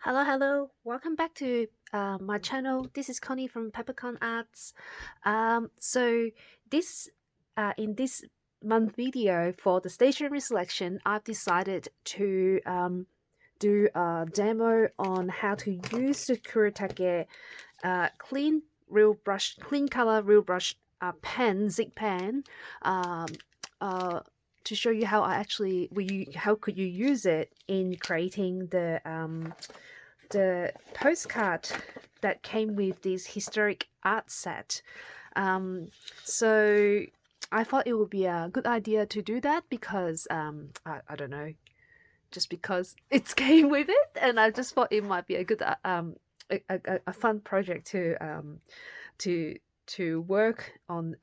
Hello, welcome back to my channel. This is Connie from Peppercorn Arts. So this in this month video for the stationery selection, I've decided to do a demo on how to use the Kuretake clean color real brush pen, zig pen, um, uh, to show you how how could you use it in creating the postcard that came with this historic art set. Um, so I thought it would be a good idea to do that because I don't know, just because it came with it, and I just thought it might be a good a fun project to to work on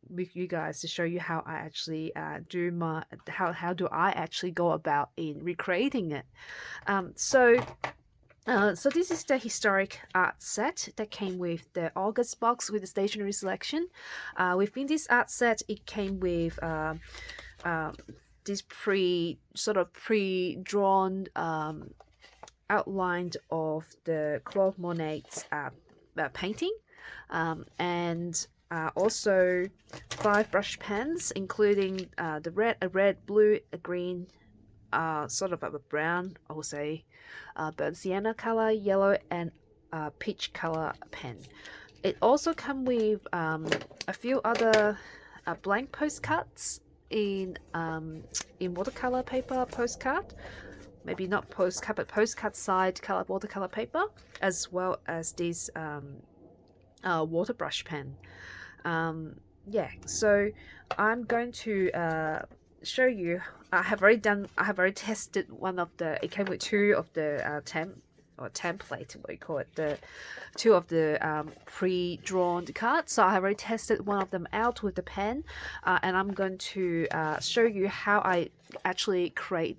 with you guys to show you how I actually do my how do I actually go about in recreating it. So this is the historic art set that came with the August box with the stationery selection. Within this art set, it came with uh, this pre-drawn outline of the Claude Monet's painting, and also 5 brush pens, including a red, blue, a green, sort of a brown, I would say, burnt sienna color, yellow, and peach color pen. It also comes with a few other blank postcards in watercolor paper postcard. Maybe not postcard, but postcard side color watercolor paper, as well as this water brush pen. Yeah, so I'm going to show you. I have already tested one of the. It came with two of the template. What do you call it? The two of the pre-drawn cards. So I have already tested one of them out with the pen, and I'm going to show you how I actually create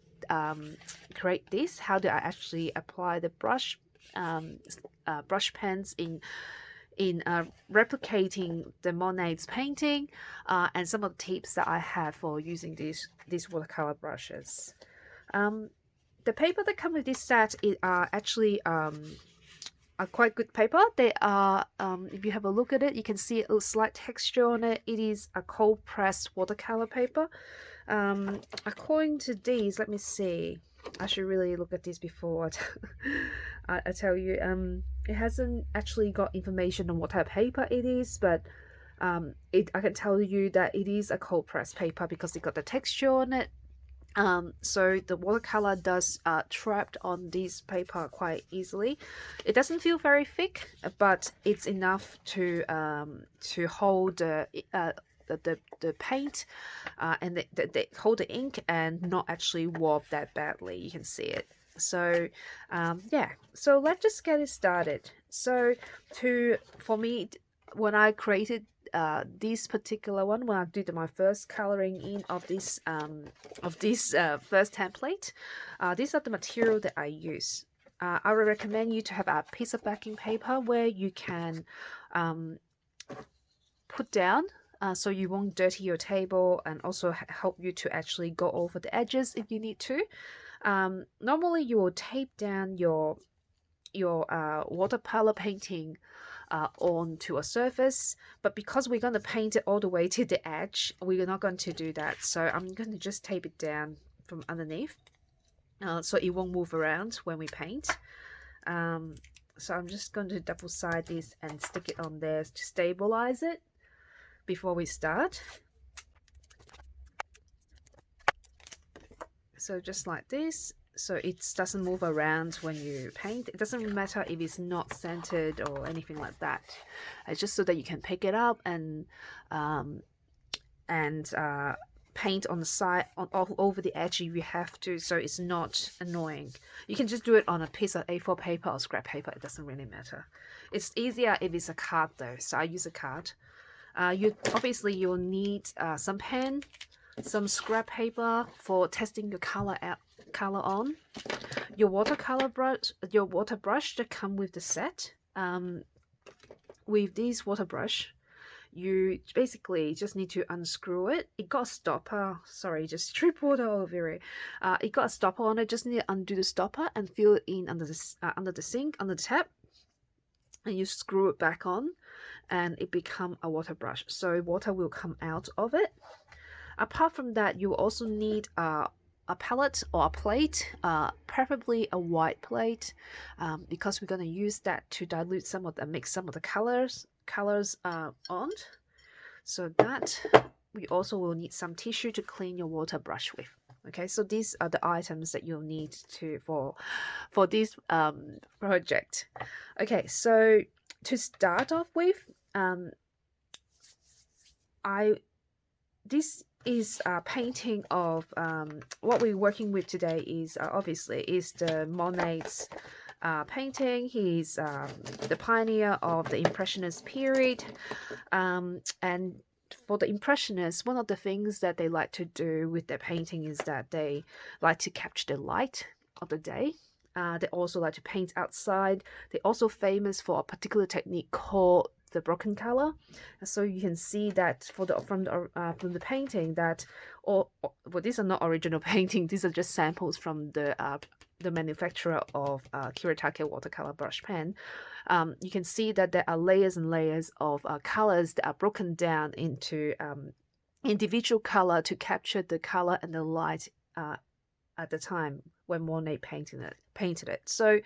this. How do I actually apply the brush pens in replicating the Monet's painting, and some of the tips that I have for using these watercolor brushes. The paper that come with this set are actually a quite good paper. They are, if you have a look at it, you can see a slight texture on it. It is a cold pressed watercolor paper. According to these, let me see. I should really look at this before I tell you. It hasn't actually got information on what type of paper it is, but I can tell you that it is a cold pressed paper because it got the texture on it. So the watercolor does trapped on this paper quite easily. It doesn't feel very thick, but it's enough to hold the paint and they hold the ink and not actually warp that badly. You can see it. So yeah, so let's just get it started. So for me, when I created this particular one, when I did my first coloring in of this first template, these are the material that I use. I would recommend you to have a piece of backing paper where you can put down so you won't dirty your table, and also help you to actually go over the edges if you need to. Normally you will tape down your watercolor painting onto a surface, but because we're going to paint it all the way to the edge, we're not going to do that. So I'm going to just tape it down from underneath, so it won't move around when we paint. So I'm just going to double side this and stick it on there to stabilize it before we start. So just like this, so it doesn't move around when you paint. It doesn't matter if it's not centered or anything like that. It's just so that you can pick it up and paint on the side, all over the edge if you have to, so it's not annoying. You can just do it on a piece of A4 paper or scrap paper. It doesn't really matter. It's easier if it's a card though, so I use a card. You'll need some pen, some scrap paper for testing your color on, your water brush that come with the set. With this water brush, you basically just need to unscrew it. It got a stopper. Sorry, just drip water all over it. It got a stopper on it. Just need to undo the stopper and fill it in under the sink, under the tap, and you screw it back on, and it become a water brush. So water will come out of it. Apart from that, you also need a palette or a plate, preferably a white plate, because we're going to use that to dilute some of the mix some of the colors on. So that we also will need some tissue to clean your water brush with. Okay, so these are the items that you'll need to for this project. Okay, so to start off with, this is a painting of what we're working with today is obviously is the Monet's painting. He's the pioneer of the Impressionist period, and for the Impressionists, one of the things that they like to do with their painting is that they like to capture the light of the day. They also like to paint outside. They're also famous for a particular technique called the broken color. So you can see that from the painting that, well, these are not original painting. These are just samples from the manufacturer of Kuretake watercolor brush pen. You can see that there are layers and layers of colors that are broken down into individual color to capture the color and the light at the time when Monet painted it. So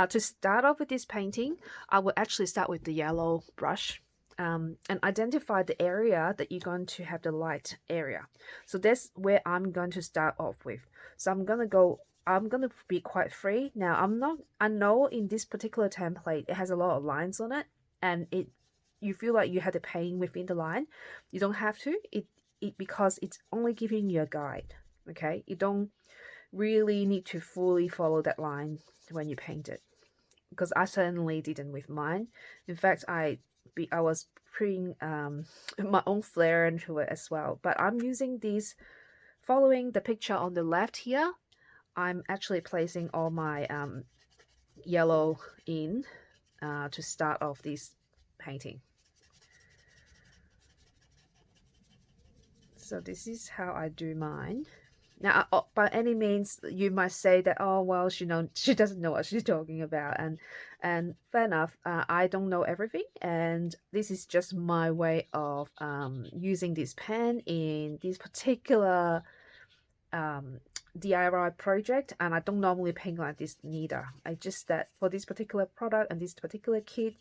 to start off with this painting, I will actually start with the yellow brush and identify the area that you're going to have the light area. So that's where I'm going to start off with. So I'm going to be quite free. Now I know in this particular template, it has a lot of lines on it, and you feel like you have to paint within the line. You don't have to, because it's only giving you a guide. Okay, you don't really need to fully follow that line when you paint it, because I certainly didn't with mine. In fact, I was putting my own flair into it as well. But I'm using these, following the picture on the left here. I'm actually placing all my yellow in to start off this painting. So this is how I do mine. Now, by any means, you might say that, oh well, she doesn't know what she's talking about, and fair enough. I don't know everything, and this is just my way of using this pen in this particular DIY project, and I don't normally paint like this neither. I just that for this particular product and this particular kit,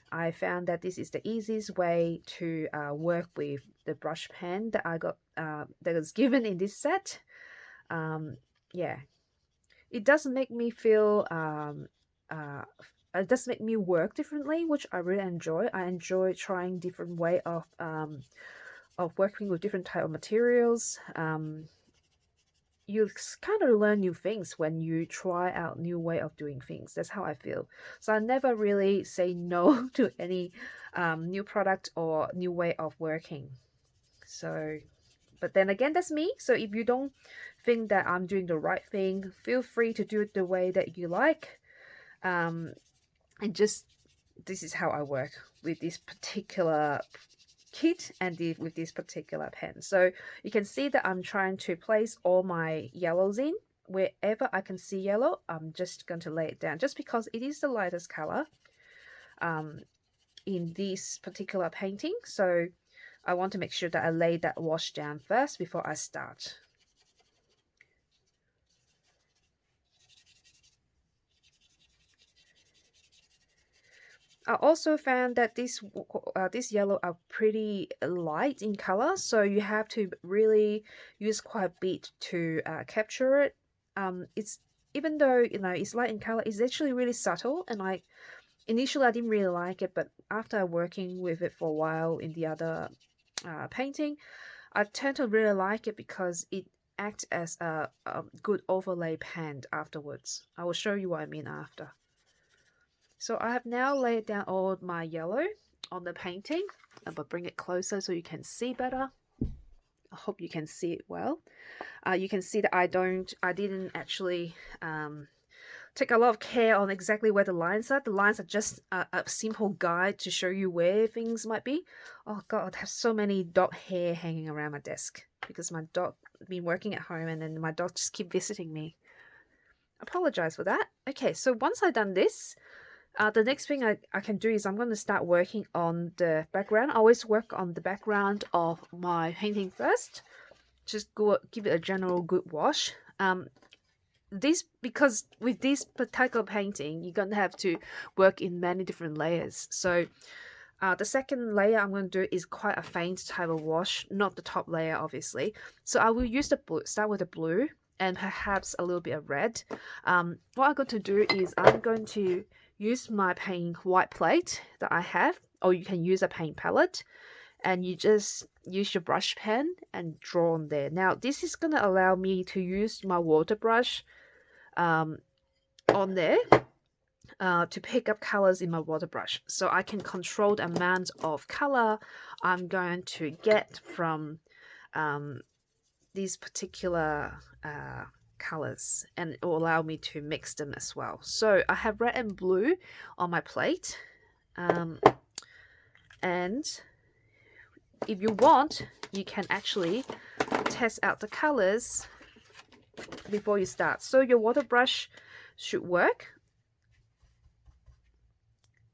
I found that this is the easiest way to work with the brush pen that I got that was given in this set. Yeah, it does make me feel it does make me work differently, which I really enjoy. I enjoy trying different way of working with different type of materials. You kind of learn new things when you try out new way of doing things. That's how I feel. So I never really say no to any new product or new way of working. So, but then again, that's me. So if you don't think that I'm doing the right thing, feel free to do it the way that you like. And just, this is how I work with this particular kit and with this particular pen. So you can see that I'm trying to place all my yellows in. Wherever I can see yellow, I'm just going to lay it down, just because it is the lightest color in this particular painting. So I want to make sure that I lay that wash down first before I start. I also found that this yellow are pretty light in color, so you have to really use quite a bit to capture it. It's, even though it's light in color, it's actually really subtle, and initially I didn't really like it, but after working with it for a while in the other painting, I tend to really like it because it acts as a good overlay pen afterwards. I will show you what I mean after. So I have now laid down all my yellow on the painting. But bring it closer so you can see better. I hope you can see it well. You can see that I didn't actually take a lot of care on exactly where the lines are. The lines are just a simple guide to show you where things might be. Oh God, I have so many dog hair hanging around my desk because my dog been working at home and then my dog just keep visiting me. Apologize for that. Okay, so once I've done this, the next thing I can do is I'm going to start working on the background. I always work on the background of my painting first. Just give it a general good wash. Because with this particular painting, you're going to have to work in many different layers. So the second layer I'm going to do is quite a faint type of wash, not the top layer, obviously. So I will use the blue, start with the blue and perhaps a little bit of red. What I'm going to do is I'm going to use my paint white plate that I have, or you can use a paint palette, and you just use your brush pen and draw on there. Now this is going to allow me to use my water brush on there to pick up colors in my water brush, so I can control the amount of color I'm going to get from these particular colors, and it will allow me to mix them as well. So I have red and blue on my plate, and if you want, you can actually test out the colors before you start. So your water brush should work.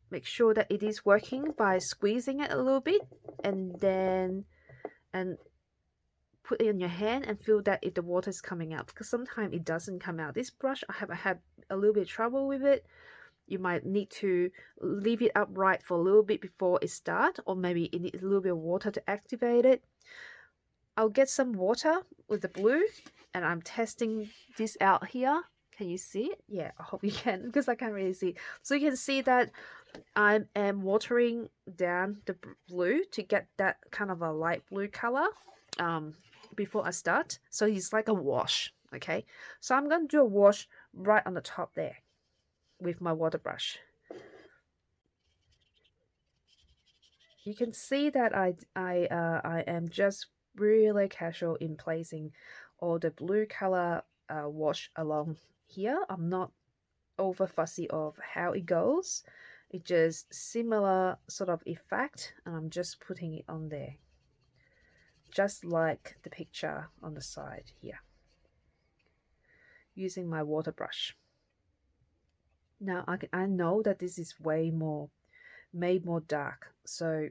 Make sure that it is working by squeezing it a little bit, and then put it in your hand and feel that if the water is coming out, because sometimes it doesn't come out. This brush, I have had a little bit of trouble with it. You might need to leave it upright for a little bit before it starts, or maybe it needs a little bit of water to activate it. I'll get some water with the blue, and I'm testing this out here. Can you see it? Yeah, I hope you can, because I can't really see. So you can see that I am watering down the blue to get that kind of a light blue color before I start. So it's like a wash, okay? So I'm going to do a wash right on the top there with my water brush. You can see that I am just really casual in placing all the blue color wash along here. I'm not over fussy of how it goes. It's just similar sort of effect, and I'm just putting it on there, just like the picture on the side here, using my water brush. Now I know that this is made more dark, so,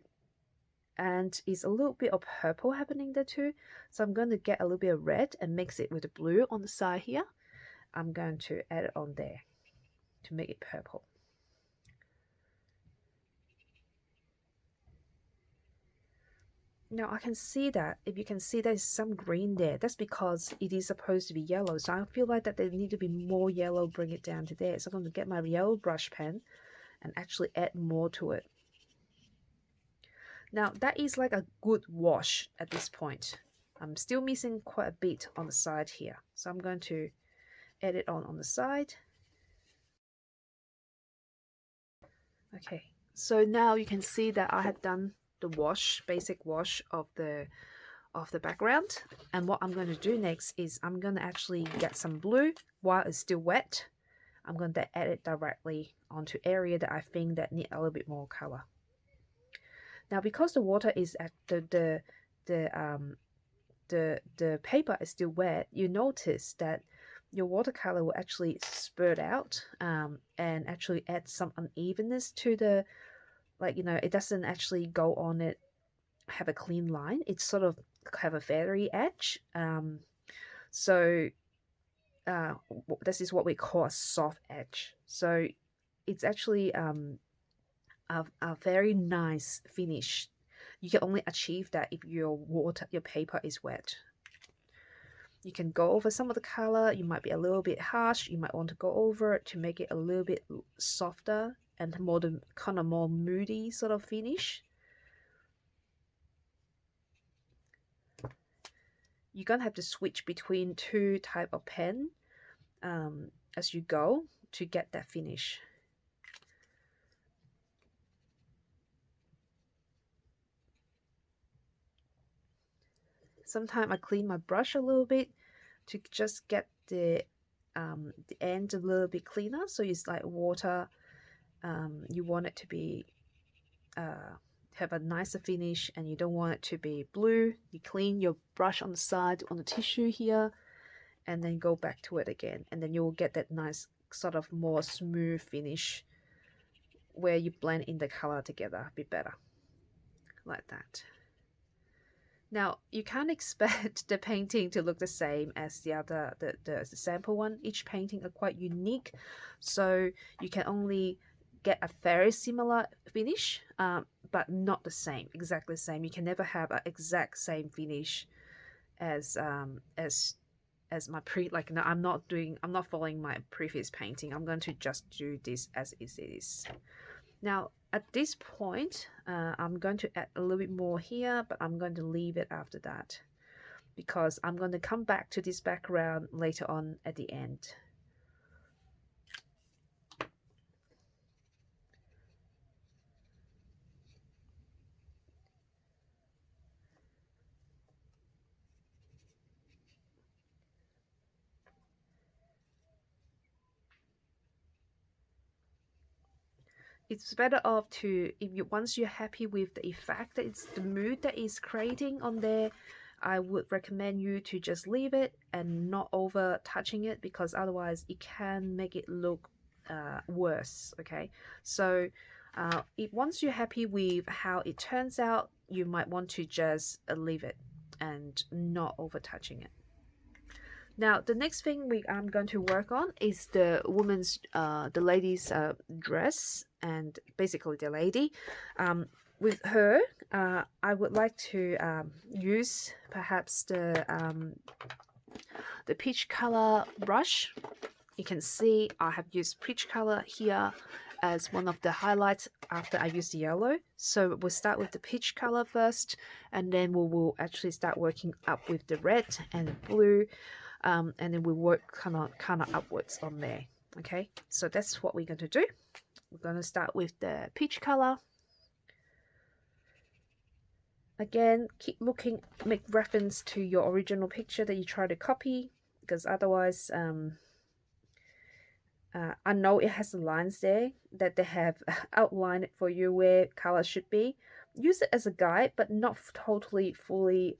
and it's a little bit of purple happening there too, so I'm going to get a little bit of red and mix it with the blue on the side here. I'm going to add it on there to make it purple. Now I can see that, if you can see there's some green there, that's because it is supposed to be yellow. So I feel like that there need to be more yellow, bring it down to there. So I'm going to get my yellow brush pen and actually add more to it. Now that is like a good wash at this point. I'm still missing quite a bit on the side here. So I'm going to add it on the side. Okay, so now you can see that I have done the wash, basic wash of the background, and what I'm going to do next is I'm going to actually get some blue while it's still wet. I'm going to add it directly onto area that I think that need a little bit more color. Now because the water is at the paper is still wet, you notice that your watercolor will actually spurt out and actually add some unevenness to the, like, you know, it doesn't actually go on it have a clean line. It's sort of have a feathery edge. So this is what we call a soft edge. So it's actually a very nice finish. You can only achieve that if your paper is wet. You can go over some of the color. You might be a little bit harsh. You might want to go over it to make it a little bit softer and more the kind of more moody sort of finish. You're gonna have to switch between two type of pen as you go to get that finish. Sometimes I clean my brush a little bit to just get the the end a little bit cleaner, so it's like water. You want it to be have a nicer finish, and you don't want it to be blue. You clean your brush on the side on the tissue here, and then go back to it again, and then you will get that nice sort of more smooth finish where you blend in the color together a bit better, like that. Now, you can't expect the painting to look the same as the sample one. Each painting are quite unique, so you can only get a very similar finish, but not the same, exactly the same. You can never have an exact same finish as my like, no, I'm not following my previous painting. I'm going to just do this as it is. Now, at this point, I'm going to add a little bit more here, but I'm going to leave it after that because I'm going to come back to this background later on at the end. It's better off to, if you once you're happy with the effect that it's the mood that is creating on there, I would recommend you to just leave it and not over touching it, because otherwise it can make it look worse. Okay, so if once you're happy with how it turns out, you might want to just leave it and not over touching it. Now, the next thing I'm going to work on is the the lady's dress, and basically the lady. With her, I would like to use perhaps the peach color brush. You can see I have used peach color here as one of the highlights after I use the yellow. So we'll start with the peach color first, and then we will actually start working up with the red and the blue. And then we work kind of upwards on there. Okay, so that's what we're going to do. We're going to start with the peach color. Again, keep looking, make reference to your original picture that you try to copy, because otherwise I know it has the lines there that they have outlined it for you where color should be. Use it as a guide, but not totally fully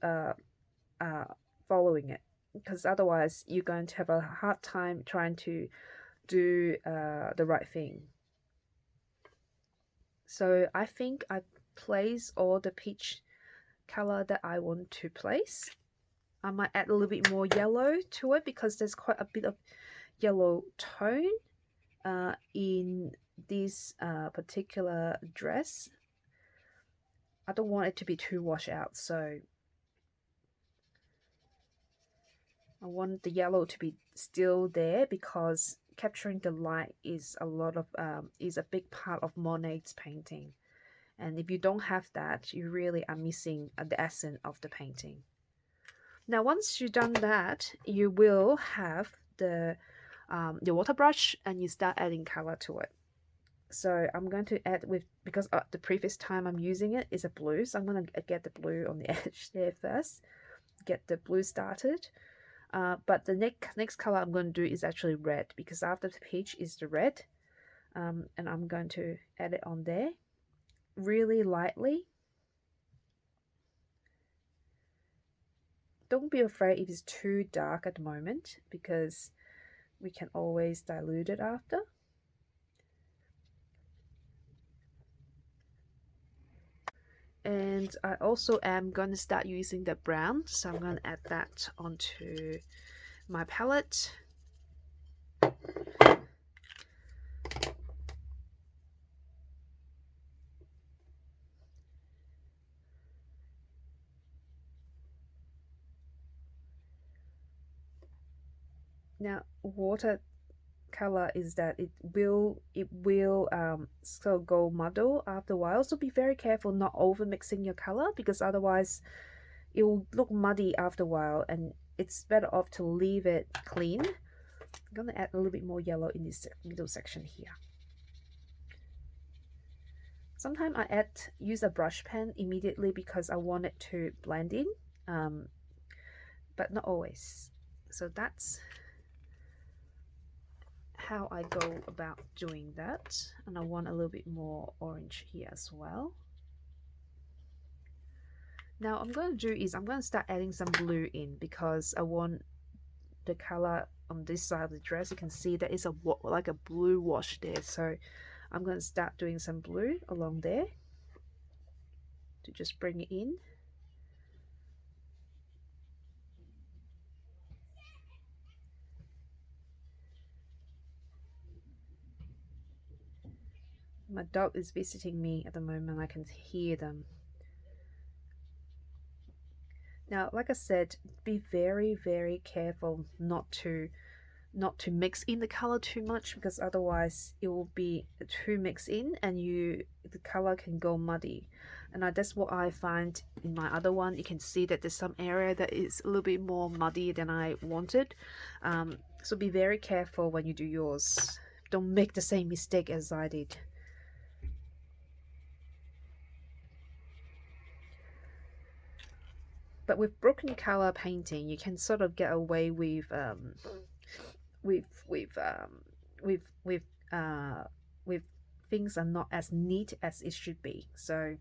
following it, because otherwise you're going to have a hard time trying to do the right thing. So I think I place all the peach color that I want to place. I might add a little bit more yellow to it because there's quite a bit of yellow tone in this particular dress. I don't want it to be too washed out, so I want the yellow to be still there, because capturing the light is a big part of Monet's painting, and if you don't have that, you really are missing the essence of the painting. Now, once you've done that, you will have the water brush, and you start adding color to it. So I'm going to add because the previous time I'm using it is a blue, so I'm going to get the blue on the edge there first, get the blue started. But the next color I'm going to do is actually red, because after the peach is the red, and I'm going to add it on there really lightly. Don't be afraid if it's too dark at the moment, because we can always dilute it after. And I also am going to start using the brown, so I'm going to add that onto my palette. Now, watercolor is that it will so go muddle after a while, so be very careful not over mixing your color, because otherwise it will look muddy after a while, and it's better off to leave it clean. I'm gonna add a little bit more yellow in this middle section here. Sometimes I use a brush pen immediately because I want it to blend in, but not always. So that's how I go about doing that, and I want a little bit more orange here as well. Now I'm going to do is I'm going to start adding some blue in because I want the color on this side of the dress. You can see that is like a blue wash there, so I'm going to start doing some blue along there to just bring it in. My dog is visiting me at the moment. I can hear them. Now, like I said, be very, very careful not to mix in the color too much, because otherwise it will be too mixed in and the color can go muddy. And that's what I find in my other one. You can see that there's some area that is a little bit more muddy than I wanted. So be very careful when you do yours. Don't make the same mistake as I did. But with broken color painting, you can sort of get away with with with um, with with with things are not as neat as it should be. So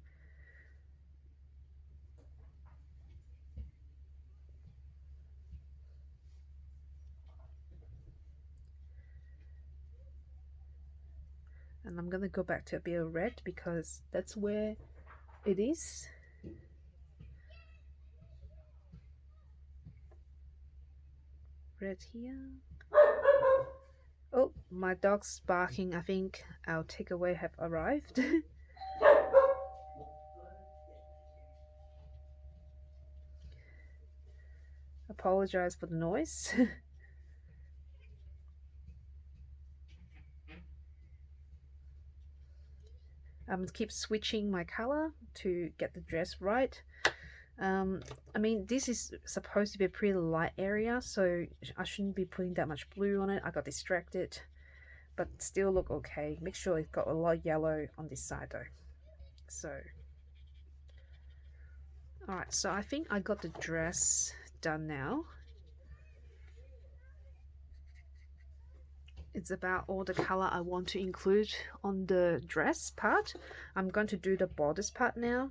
and I'm gonna go back to a bit of red because that's where it is. Red here. Oh, my dog's barking. I think our takeaway have arrived. Apologize for the noise. I'm keep switching my color to get the dress right. I mean, this is supposed to be a pretty light area, so I shouldn't be putting that much blue on it. I got distracted, but still look okay. Make sure it's got a lot of yellow on this side though. So, alright, so I think I got the dress done now. It's about all the color I want to include on the dress part. I'm going to do the bodice part now.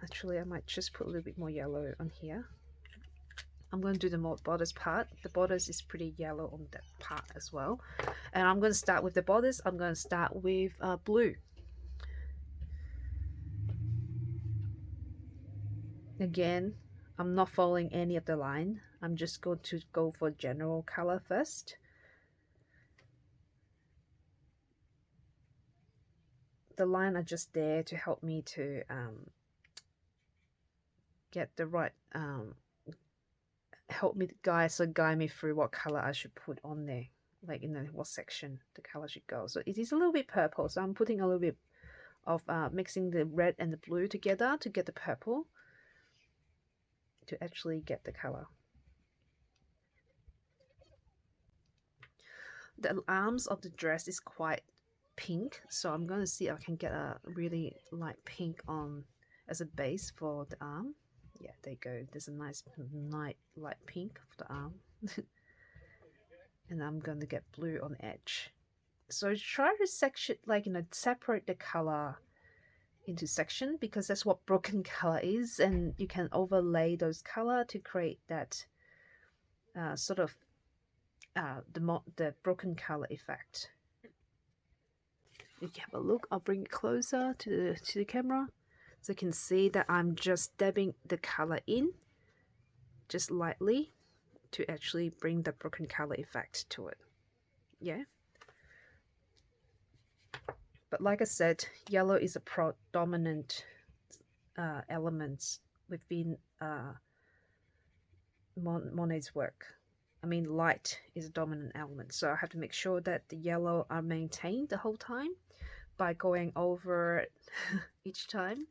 Actually, I might just put a little bit more yellow on here. I'm going to do the more bodice part. The bodice is pretty yellow on that part as well. And I'm going to start with the bodice. I'm going to start with blue. Again, I'm not following any of the line. I'm just going to go for general color first. The line are just there to help me to get the right help me guide me through what color I should put on there, like in what section the color should go. So it is a little bit purple, so I'm putting a little bit of mixing the red and the blue together to get the purple to actually get the color. The arms of the dress is quite pink, so I'm going to see if I can get a really light pink on as a base for the arm. Yeah, there you go. There's a nice light pink for the arm. And I'm going to get blue on the edge. So try to section, like, separate the color into section, because that's what broken color is, and you can overlay those color to create that sort of the broken color effect. If you have a look, I'll bring it closer to the camera so you can see that I'm just dabbing the color in just lightly to actually bring the broken color effect to it. Yeah. But like I said, yellow is a predominant element within Monet's work. I mean, light is a dominant element, so I have to make sure that the yellow are maintained the whole time by going over it each time.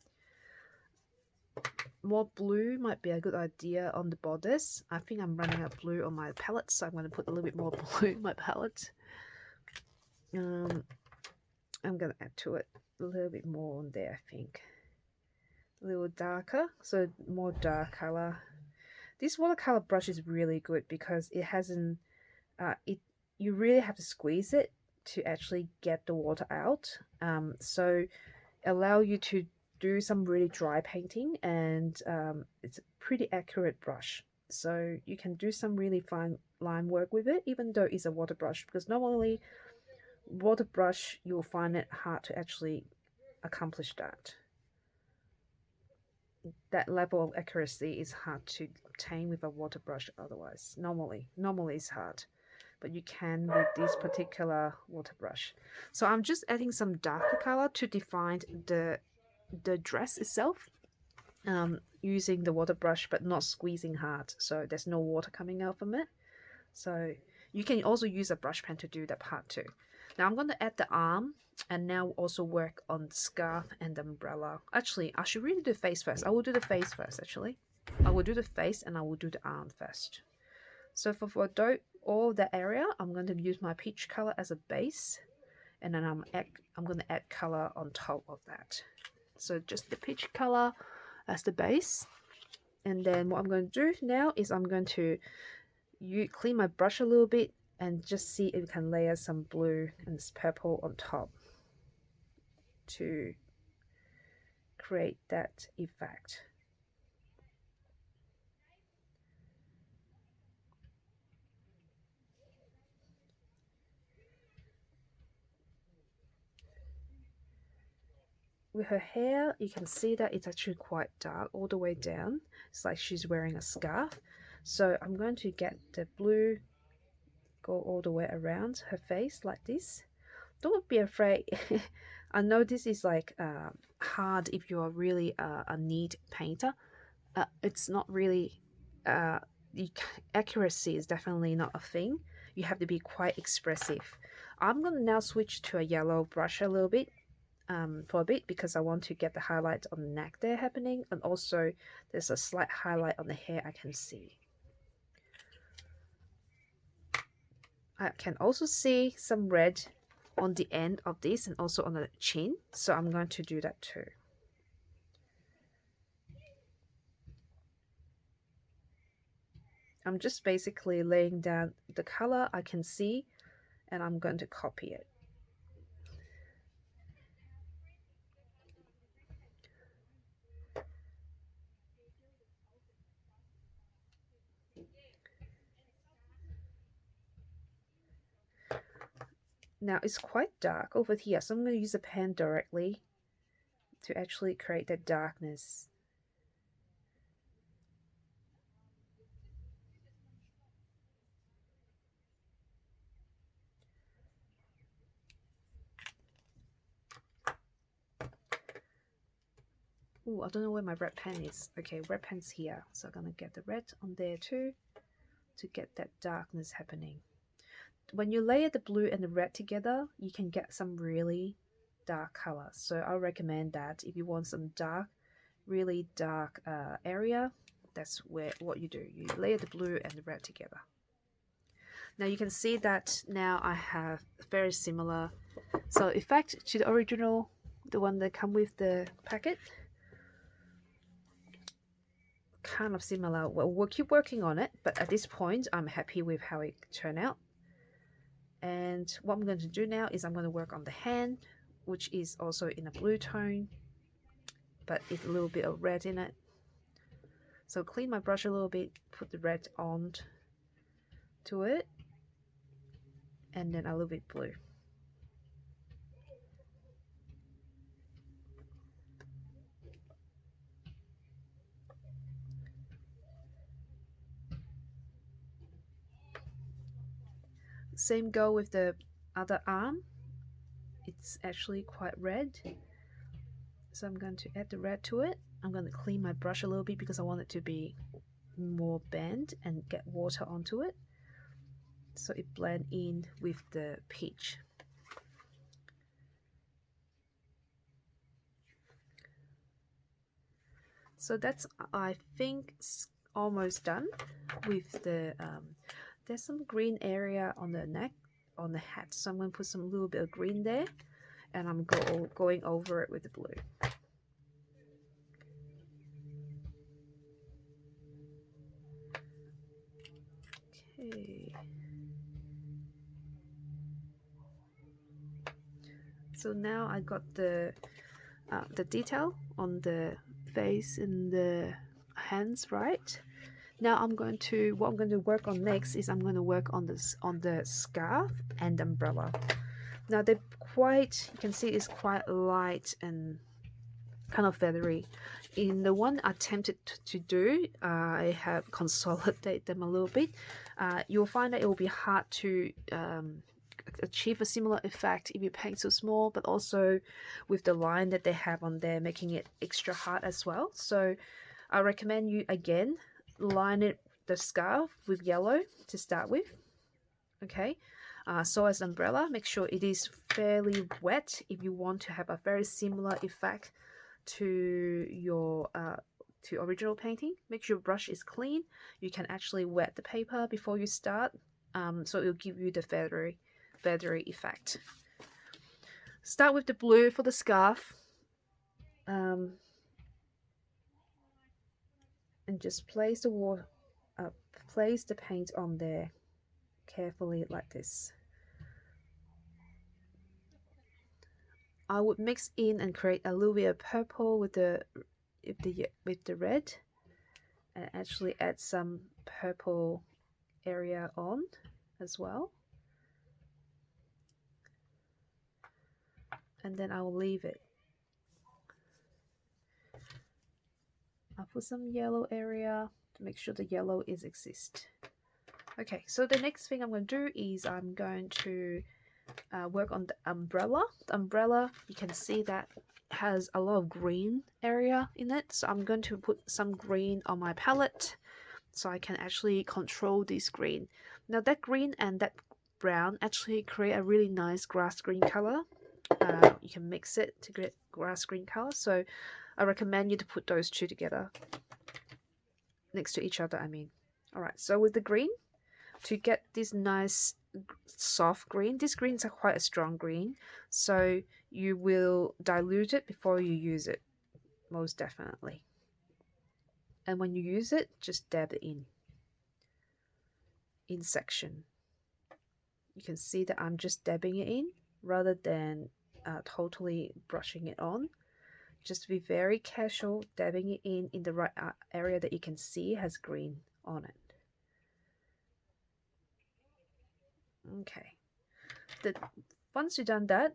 More blue might be a good idea on the bodice. I think I'm running out of blue on my palette, so I'm going to put a little bit more blue in my palette. I'm going to add to it a little bit more on there, I think. A little darker, so more dark color. This watercolor brush is really good because it hasn't you really have to squeeze it to actually get the water out. So allow you to do some really dry painting, and it's a pretty accurate brush. So you can do some really fine line work with it, even though it's a water brush, because normally water brush you'll find it hard to actually accomplish that. That level of accuracy is hard to obtain with a water brush otherwise. Normally it's hard, but you can with this particular water brush. So I'm just adding some darker color to define the dress itself, using the water brush but not squeezing hard, so there's no water coming out from it. So you can also use a brush pen to do that part too. Now I'm going to add the arm, and now also work on the scarf and the umbrella. Actually, I should really do the face first. I will do the face first actually. I will do the face and I will do the arm first. So for all that area, I'm going to use my peach color as a base, and then I'm going to add color on top of that. So just the peach color as the base. And then what I'm going to do now is I'm going to clean my brush a little bit and just see if we can layer some blue and purple on top to create that effect. With her hair, you can see that it's actually quite dark all the way down. It's like she's wearing a scarf. So I'm going to get the blue, go all the way around her face like this. Don't be afraid. I know this is like hard if you are really a neat painter. It's not really, the accuracy is definitely not a thing. You have to be quite expressive. I'm going to now switch to a yellow brush a little bit, for a bit, because I want to get the highlight on the neck there happening, and also there's a slight highlight on the hair I can see. I can also see some red on the end of this and also on the chin, so I'm going to do that too. I'm just basically laying down the color I can see, and I'm going to copy it. Now it's quite dark over here, so I'm going to use a pen directly to actually create that darkness. Ooh, I don't know where my red pen is. Okay, red pen's here, so I'm gonna get the red on there too to get that darkness happening. When you layer the blue and the red together, you can get some really dark colors. So I recommend that if you want some dark, really dark area, that's what you do. You layer the blue and the red together. Now you can see that now I have very similar effect to the original, the one that come with the packet. Kind of similar. Well, we'll keep working on it, but at this point I'm happy with how it turned out. And what I'm going to do now is I'm going to work on the hand, which is also in a blue tone, but it's a little bit of red in it. So clean my brush a little bit, put the red on to it, and then a little bit blue. Same go with the other arm. It's actually quite red, so I'm going to add the red to it. I'm going to clean my brush a little bit because I want it to be more bent and get water onto it, so it blend in with the peach. So that's, I think, almost done with the there's some green area on the neck, on the hat, so I'm going to put some little bit of green there, and I'm going over it with the blue. Okay, So now I got the detail on the face and the hands right. Now what I'm going to work on next is I'm going to work on the scarf and umbrella. Now they're quite, you can see it's quite light and kind of feathery. In the one I attempted to do, I have consolidated them a little bit. You'll find that it will be hard to achieve a similar effect if you paint so small, but also with the line that they have on there, making it extra hard as well. So I recommend you again line the scarf with yellow to start with. Okay, so as umbrella, make sure it is fairly wet if you want to have a very similar effect to your to original painting. Make sure your brush is clean. You can actually wet the paper before you start, so it will give you the feathery effect. Start with the blue for the scarf, and just place the paint on there carefully like this. I would mix in and create a little bit of purple with the red, and actually add some purple area on as well. And then I will leave it. I'll put some yellow area to make sure the yellow is exist. Okay, so the next thing I'm going to do is I'm going to work on the umbrella. The umbrella, you can see that has a lot of green area in it, so I'm going to put some green on my palette so I can actually control this green. Now that green and that brown actually create a really nice grass green color. You can mix it to get grass green color, so I recommend you to put those two together next to each other, I mean. Alright, so with the green, to get this nice soft green, this green is quite a strong green, so you will dilute it before you use it, most definitely. And when you use it, just dab it in section. You can see that I'm just dabbing it in rather than totally brushing it on. Just be very casual, dabbing it in the right area that you can see has green on it. Okay, once you've done that,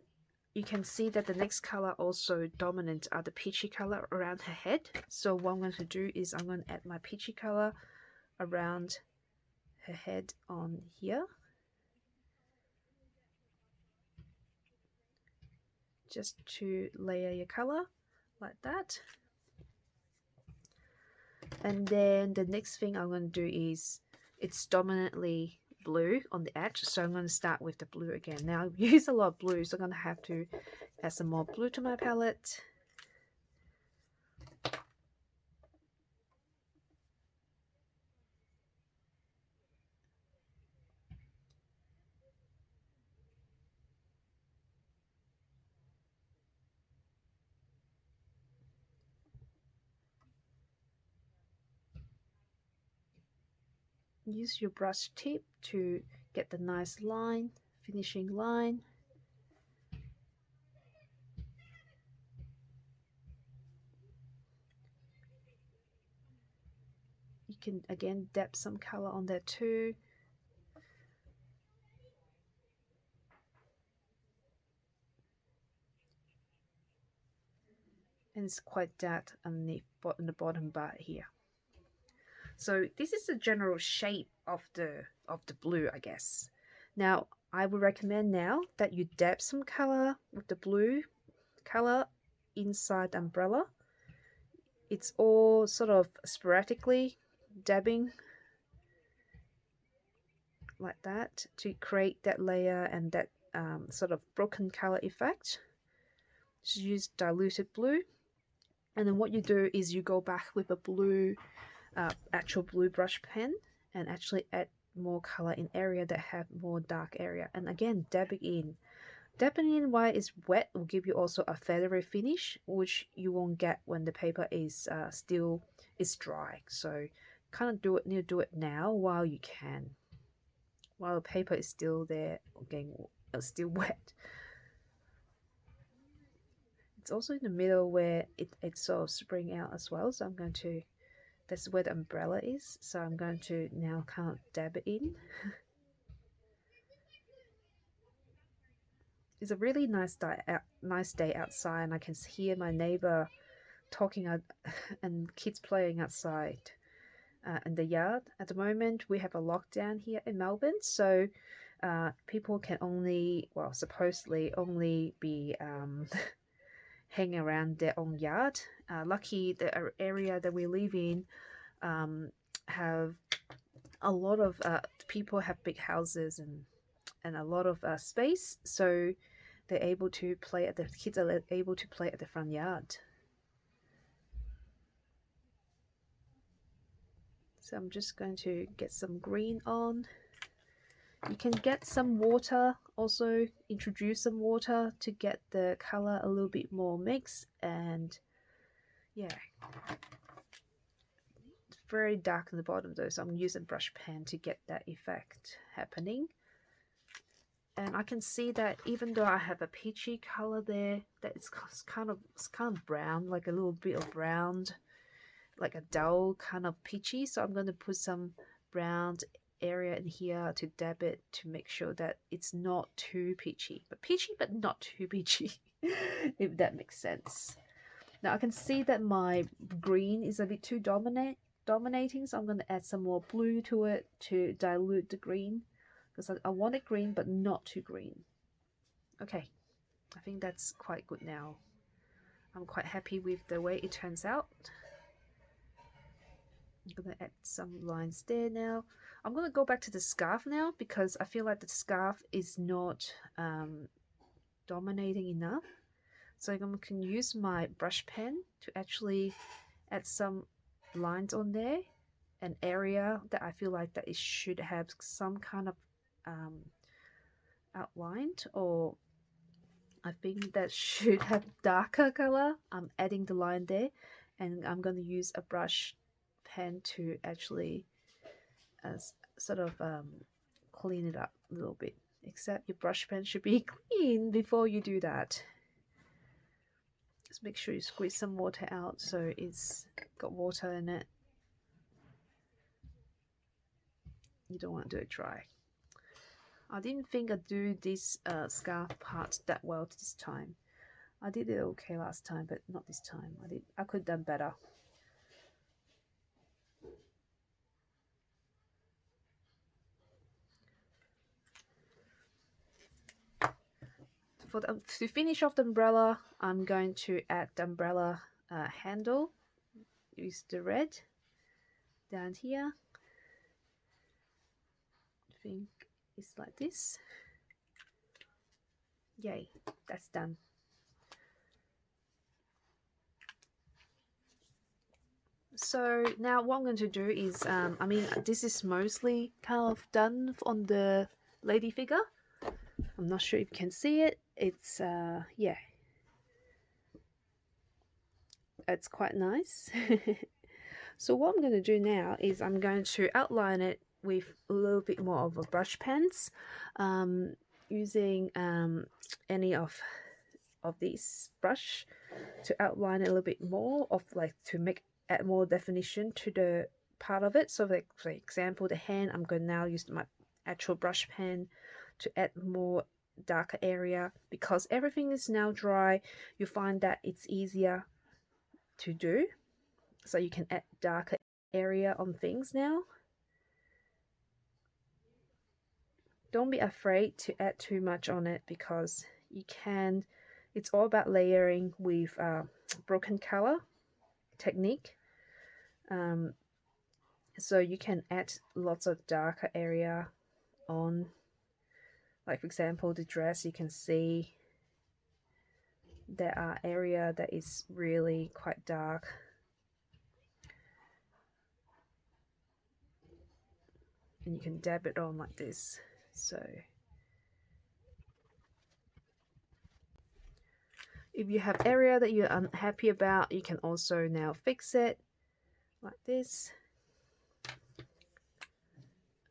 you can see that the next color also dominant are the peachy color around her head. So what I'm going to do is I'm going to add my peachy color around her head on here. Just to layer your color like that. And then the next thing I'm going to do is, it's dominantly blue on the edge, so I'm going to start with the blue again. Now I've used a lot of blue, so I'm going to have to add some more blue to my palette. Use your brush tip to get the nice line, finishing line. You can again dab some color on there too. And it's quite dark underneath on the bottom bar here. So this is the general shape of the blue, I guess. Now I would recommend now that you dab some color with the blue color inside the umbrella. It's all sort of sporadically dabbing like that to create that layer and that sort of broken color effect. Just use diluted blue, and then what you do is you go back with a blue actual blue brush pen and actually add more color in area that have more dark area, and again dabbing in while it's wet will give you also a feathery finish, which you won't get when the paper is still dry. So kind of need to do it now while you can, while the paper is still there, still wet. it's also in the middle where it sort of spring out as well. So I'm going to, that's where the umbrella is. So I'm going to now kind of dab it in. It's a really nice day outside, and I can hear my neighbor talking out and kids playing outside in the yard. At the moment, we have a lockdown here in Melbourne, so people can only, well, supposedly only be hanging around their own yard. Lucky the area that we live in have a lot of people have big houses and a lot of space, so they're able to play at the kids are able to play at the front yard. So I'm just going to get some green on. You can get some water, also introduce some water to get the color a little bit more mixed. And yeah, it's very dark in the bottom though, so I'm using brush pen to get that effect happening. And I can see that even though I have a peachy color there, that it's kind of brown, like a little bit of brown, like a dull kind of peachy. So I'm going to put some brown area in here to dab it to make sure that it's not too peachy but not too peachy. If that makes sense. Now I can see that my green is a bit too dominating, so I'm going to add some more blue to it to dilute the green, because I want it green but not too green. Okay, I think that's quite good now. I'm quite happy with the way it turns out. I'm going to add some lines there now. I'm going to go back to the scarf now because I feel like the scarf is not dominating enough. So I can use my brush pen to actually add some lines on there, an area that I feel like that it should have some kind of outlined, or I think that should have darker color. I'm adding the line there, and I'm going to use a brush pen to actually sort of clean it up a little bit. Except your brush pen should be clean before you do that. Just make sure you squeeze some water out so it's got water in it. You don't want to do it dry. I didn't think I'd do this scarf part that well this time. I did it okay last time, but not this time. I could have done better. To finish off the umbrella, I'm going to add the umbrella handle. Use the red down here. I think it's like this. Yay, that's done. So now what I'm going to do is, I mean, this is mostly kind of done on the lady figure. I'm not sure if you can see it. It's, yeah. It's quite nice. So what I'm going to do now is I'm going to outline it with a little bit more of a brush pens, using any of these brush to outline it a little bit more, of like to add more definition to the part of it. So like for example, the hand, I'm going to now use my actual brush pen to add more darker area. Because everything is now dry, you find that it's easier to do, so you can add darker area on things now. Don't be afraid to add too much on it, because you can, it's all about layering with broken color technique. So you can add lots of darker area on, like for example the dress. You can see there are area that is really quite dark, and you can dab it on like this. So if you have area that you're unhappy about, you can also now fix it like this. I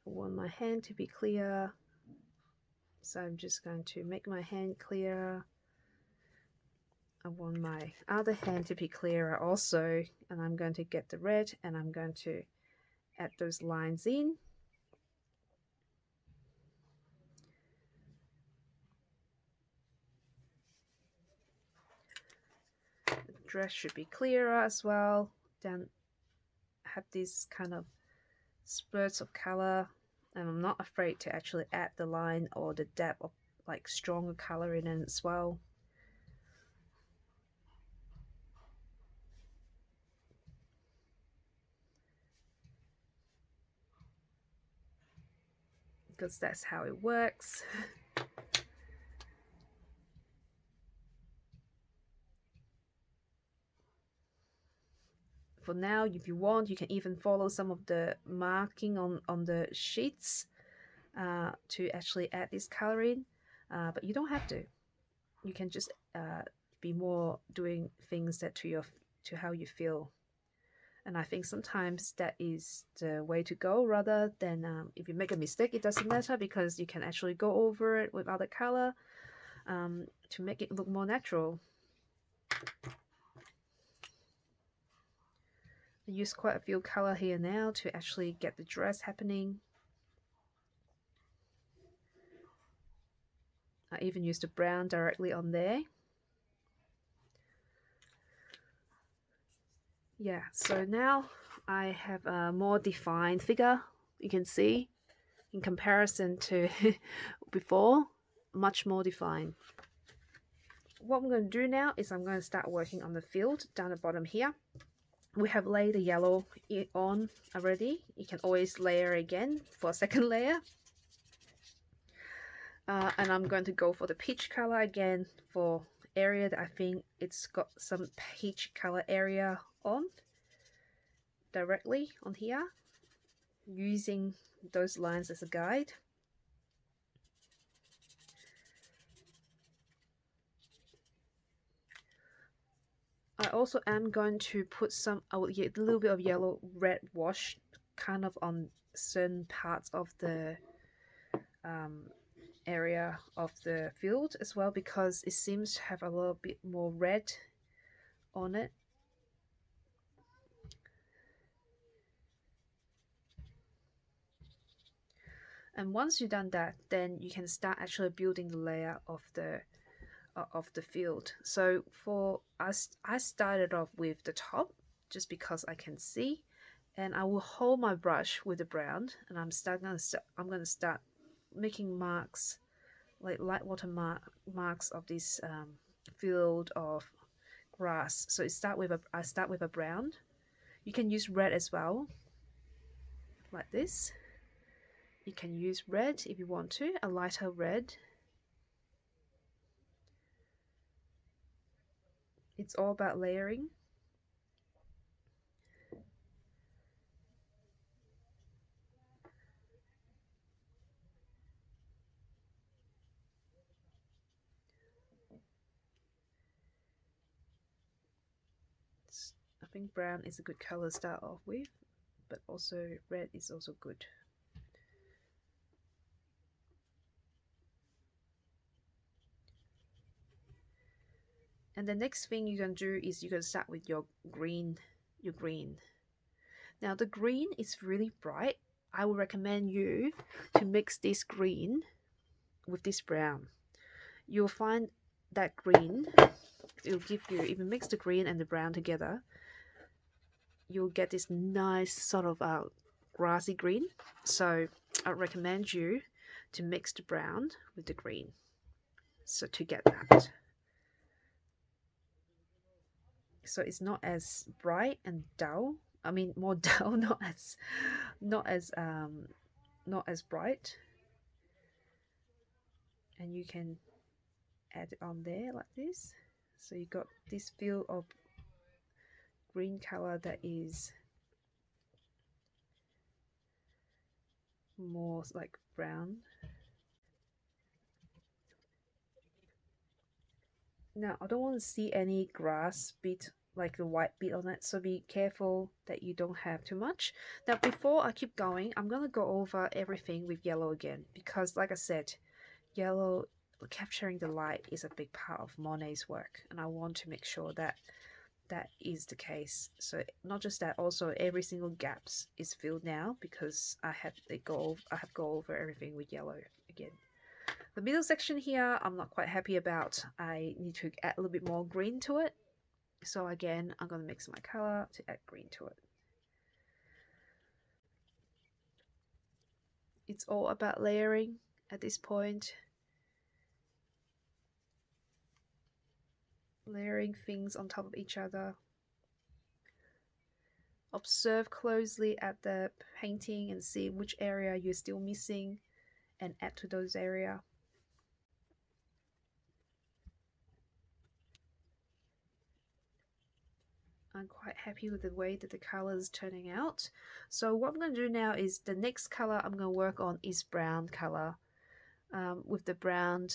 want my hand to be clear, so I'm just going to make my hand clearer. I want my other hand to be clearer also, and I'm going to get the red and I'm going to add those lines in. The dress should be clearer as well. Then have these kind of spurts of color, and I'm not afraid to actually add the line or the depth of like stronger color in it as well. Because that's how it works. For now, if you want, you can even follow some of the marking on the sheets to actually add this color in, but you don't have to. You can just be more doing things that to how you feel. And I think sometimes that is the way to go, rather than if you make a mistake, it doesn't matter, because you can actually go over it with other color to make it look more natural. I use quite a few color here now to actually get the dress happening. I even used the brown directly on there. Yeah, so now I have a more defined figure. You can see in comparison to before, much more defined. What I'm going to do now is I'm going to start working on the field down the bottom here. We have laid the yellow on already. You can always layer again for a second layer. And I'm going to go for the peach color again for area that I think it's got some peach color area on directly on here, using those lines as a guide. I also am going to put a little bit of yellow red wash kind of on certain parts of the area of the field as well, because it seems to have a little bit more red on it. And once you've done that, then you can start actually building the layer of the field. So for us, I started off with the top just because I can see, and I will hold my brush with the brown, and I'm going to start making marks, like light water marks of this field of grass. So I start with a brown. You can use red as well, like this. You can use red if you want to, a lighter red. It's all about layering. I think brown is a good color to start off with, but also red is also good. And the next thing you're going to do is you're going to start with your green. Now the green is really bright. I would recommend you to mix this green with this brown. You'll find that green, it'll give you, if you mix the green and the brown together, you'll get this nice sort of grassy green. So I recommend you to mix the brown with the green, so to get that. So it's not as bright and dull. I mean, more dull, not as bright. And you can add it on there like this. So you got this feel of green color that is more like brown. Now I don't want to see any grass bit, like the white bit on it, so be careful that you don't have too much. Now before I keep going, I'm gonna go over everything with yellow again, because like I said, yellow capturing the light is a big part of Monet's work, and I want to make sure that that is the case. So not just that, also every single gaps is filled now because I have go over everything with yellow again. The middle section here, I'm not quite happy about. I need to add a little bit more green to it. So again, I'm going to mix my color to add green to it. It's all about layering at this point. Layering things on top of each other. Observe closely at the painting and see which area you're still missing and add to those areas. I'm quite happy with the way that the color is turning out. So what I'm going to do now is the next color I'm going to work on is brown color, with the brown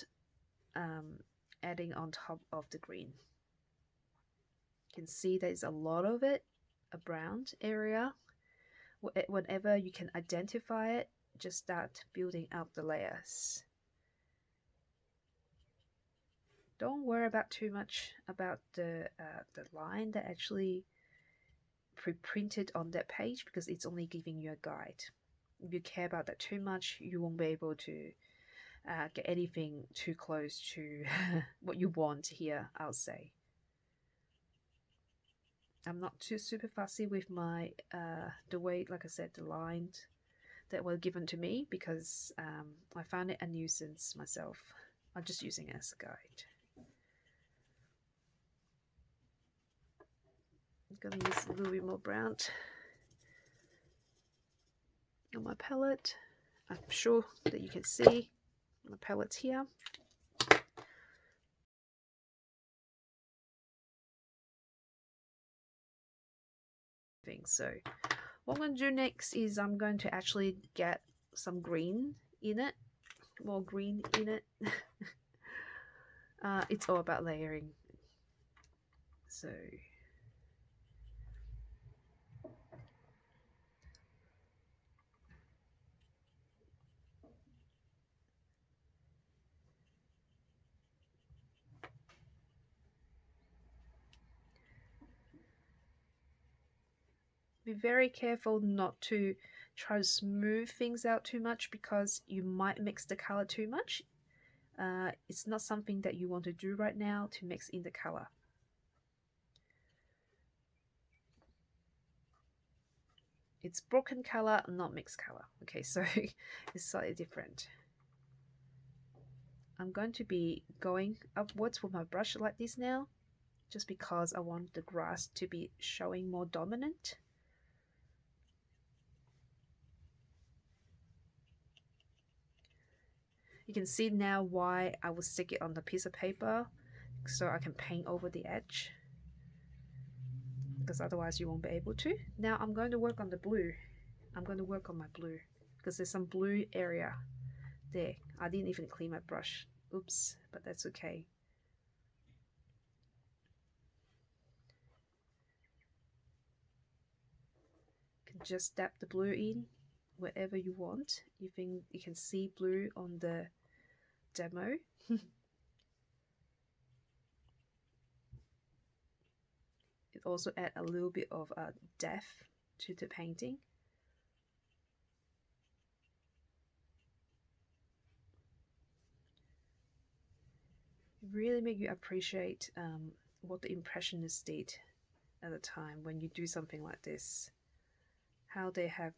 adding on top of the green. You can see there's a lot of it, a brown area. Whenever you can identify it, just start building up the layers. Don't worry about too much about the line that actually pre-printed on that page, because it's only giving you a guide. If you care about that too much, you won't be able to get anything too close to what you want here, I'll say. I'm not too super fussy with my the way, like I said, the lines that were given to me, because I found it a nuisance myself. I'm just using it as a guide. I'm gonna use a little bit more brown on my palette. I'm sure that you can see my palette here. So what I'm going to do next is I'm going to actually get some green in it, more green in it. It's all about layering. So be very careful not to try to smooth things out too much, because you might mix the color too much. It's not something that you want to do right now, to mix in the color. It's broken color, not mixed color. Okay, so it's slightly different. I'm going to be going upwards with my brush like this now, just because I want the grass to be showing more dominant. You can see now why I will stick it on the piece of paper, so I can paint over the edge, because otherwise you won't be able to. Now I'm going to work on the blue. I'm going to work on my blue, because there's some blue area there. I didn't even clean my brush. Oops, but that's okay. You can just dab the blue in wherever you want. You think you can see blue on the demo. It also adds a little bit of depth to the painting. Really make you appreciate what the Impressionists did at the time when you do something like this. How they have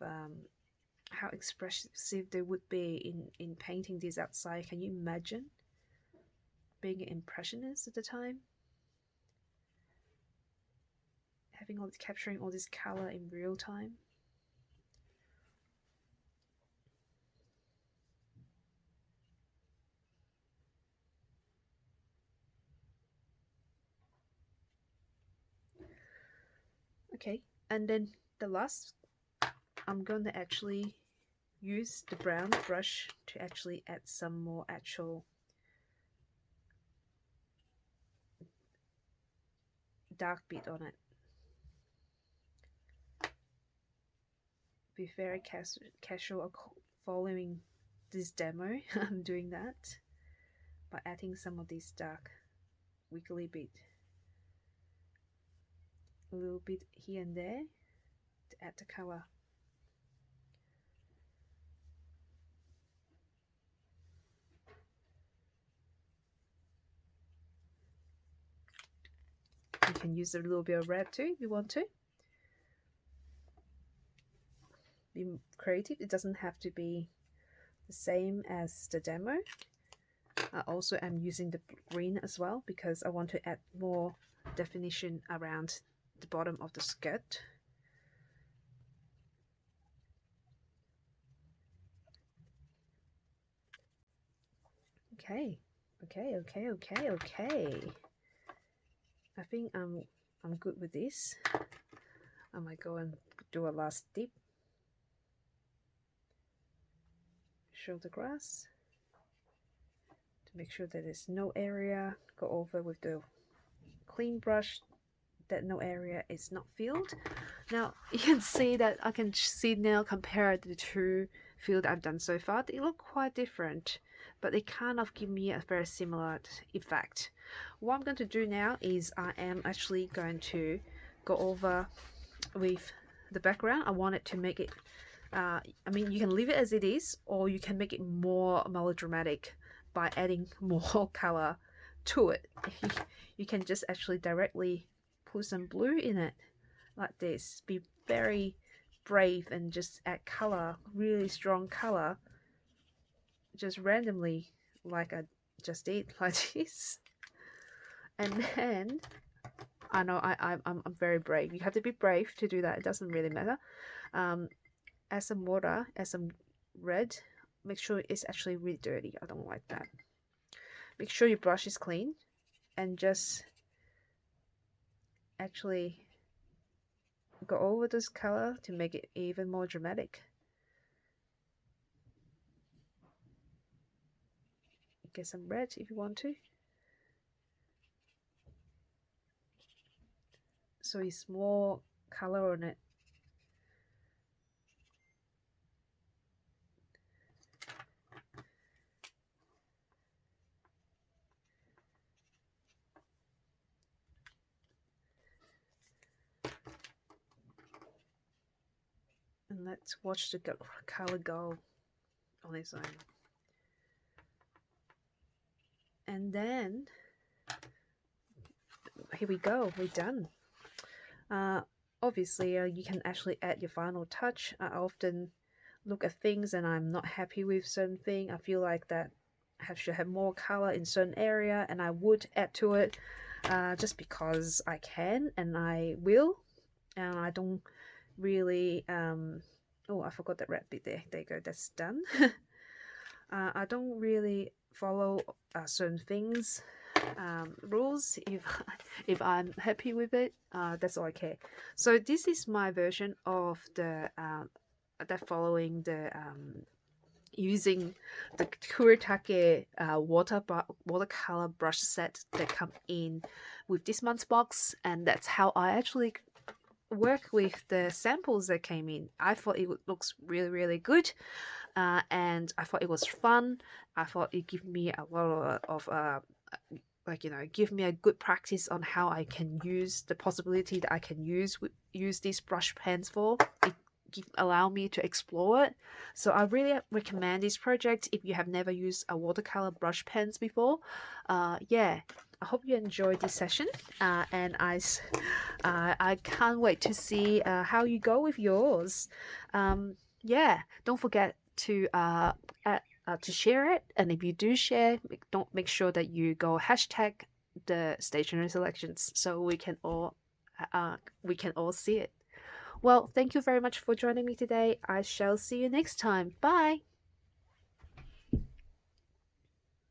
how expressive they would be in painting this outside. Can you imagine being an impressionist at the time? Capturing all this color in real time. Okay, and then the last, I'm going to actually use the brown brush to actually add some more actual dark bit on it. Be very casual following this demo. I'm doing that, by adding some of these dark wiggly bit, a little bit here and there to add the color. You can use a little bit of red too if you want to. Be creative. It doesn't have to be the same as the demo. Also, I'm using the green as well because I want to add more definition around the bottom of the skirt. Okay. I think I'm good with this. I might go and do a last dip. Show the grass to make sure that there's no area. Go over with the clean brush that no area is not filled. Now you can see that I can see now compare the two field I've done so far. They look quite different, but they kind of give me a very similar effect. What I'm going to do now is I am actually going to go over with the background. I want it to make it I mean, you can leave it as it is, or you can make it more melodramatic by adding more color to it. You can just actually directly put some blue in it like this. Be very brave and just add color, really strong color, just randomly, like I just did, like this. And then I know I'm very brave. You have to be brave to do that. It doesn't really matter. Add some water, add some red. Make sure it's actually really dirty. I don't like that. Make sure your brush is clean and just actually go over this color to make it even more dramatic. Get some red if you want to. So it's more color on it. And let's watch the color go on its own. And then here we go, we're done. Obviously you can actually add your final touch. I often look at things and I'm not happy with certain thing. I feel like that should have more color in certain area, and I would add to it just because I can and I will. And I don't really oh, I forgot that red bit there. There you go, that's done. I don't really follow certain things rules. If I'm happy with it, that's all I care. So this is my version of the that following the using the Kuretake watercolor brush set that come in with this month's box, and that's how I actually work with the samples that came in. I thought it looks really good, and I thought it was fun. I thought it gave me a lot of like, you know, give me a good practice on how I can use the possibility that I can use these brush pens for. It allow me to explore it. So I really recommend this project if you have never used a watercolor brush pens before. Yeah, I hope you enjoyed this session, and I can't wait to see how you go with yours. Yeah, don't forget to share it, and if you do share, don't make sure that you go hashtag the stationery selections so we can all see it. Well, thank you very much for joining me today. I shall see you next time. Bye.